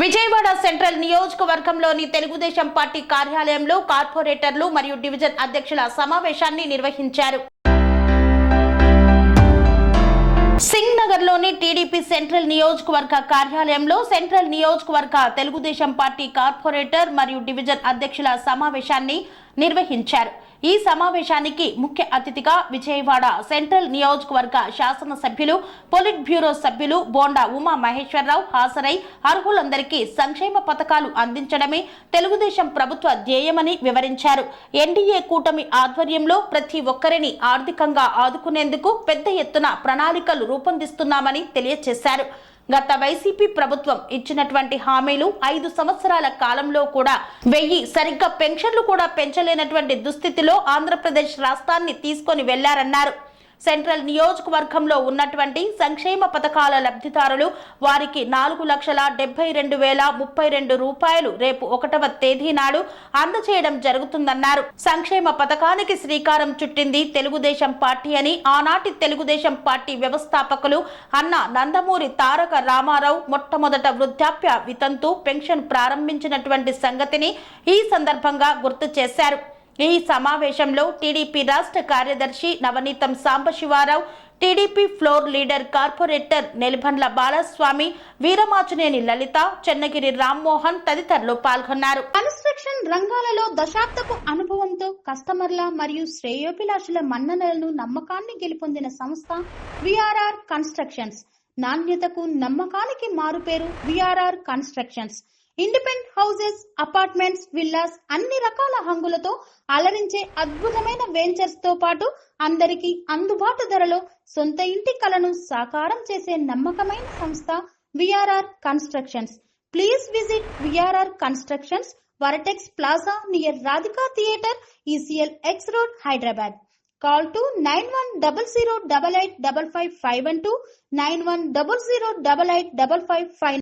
Vijayawada central నియోజకవర్గంలోని Telugu Desam party కార్యాలయంలో కార్పొరేటర్లు మరియు డివిజన్ అధ్యక్షుల సమావేశాన్ని నిర్వహించారు. సింగ్ నగర్ లోని టీడీపీ సెంట్రల్ నియోజకవర్గ కార్యాలయంలో సెంట్రల్ నియోజకవర్గ తెలుగుదేశం పార్టీ కార్పొరేటర్ మరియు డివిజన్ అధ్యక్షుల సమావేశాన్ని నిర్వహించారు. ఈ సమావేశానికి ముఖ్య అతిథిగా విజయవాడ సెంట్రల్ నియోజకవర్గ శాసన సభ్యులు, పొలిట్ బ్యూరో సభ్యులు బోండా ఉమా మహేశ్వరరావు హాజరై అర్హులందరికీ సంక్షేమ పథకాలు అందించడమే తెలుగుదేశం ప్రభుత్వ ధ్యేయమని వివరించారు. ఎన్డీఏ కూటమి ఆధ్వర్యంలో ప్రతి ఒక్కరిని ఆర్థికంగా ఆదుకునేందుకు పెద్ద ఎత్తున ప్రణాళికలు రూపొందిస్తున్నామని తెలియజేశారు. గత వైసీపీ ప్రభుత్వం ఇచ్చినటువంటి హామీలు 5 సంవత్సరాల కాలంలో కూడా 1000 సరిగ్గా పెన్షన్లు కూడా పెంచలేనటువంటి దుస్థితిలో ఆంధ్రప్రదేశ్ రాష్ట్రాన్ని తీసుకొని వెళ్లారన్నారు. సెంట్రల్ నియోజకవర్గంలో ఉన్నటువంటి సంక్షేమ పథకాల లబ్ధిదారులు వారికి 4,72,032 రూపాయలు రేపు 1వ తేదీ నాడు అందజేయడం జరుగుతుందన్నారు. సంక్షేమ పథకానికి శ్రీకారం చుట్టింది తెలుగుదేశం పార్టీ అని ఆనాటి తెలుగుదేశం పార్టీ వ్యవస్థాపకులు అన్న నందమూరి తారక రామారావు మొట్టమొదట వృద్ధాప్య వితంతు పెన్షన్ ప్రారంభించినటువంటి సంగతిని ఈ సందర్భంగా గుర్తు చేశారు. ఈ సమావేశంలో టీడీపీ రాష్ట్ర కార్యదర్శి Navaneetham Sambasivarao, TDP floor leader corporator Nelbandla Balaswamy, Veeramachuneni Lalitha, Chennagiri Rammohan తదితరులు పాల్గొన్నారు. కన్స్ట్రక్షన్ రంగాలలో దశాబ్దపు అనుభవంతో కస్టమర్ల మరియు శ్రేయోభిలాషుల మన్ననలను నమ్మకాన్ని గెలుపొందిన సంస్థ విఆర్ఆర్ కన్స్ట్రక్షన్స్. నాణ్యతకు నమ్మకానికి మారుపేరు VRR constructions. Independent houses, apartments, villas అన్ని రకాల హంగులతో అలరించే అద్భుతమైన వెంచర్స్ తో పాటు అందరికీ అందుబాటు ధరలో సొంత ఇంటి కలను సాకారం చేసే నమ్మకమైన సంస్థ VRR constructions. Please visit VRR constructions, వరటెక్స్ plaza near Radhika theatre, ECL X Road, Hyderabad. Call to 910088555512 9100885555.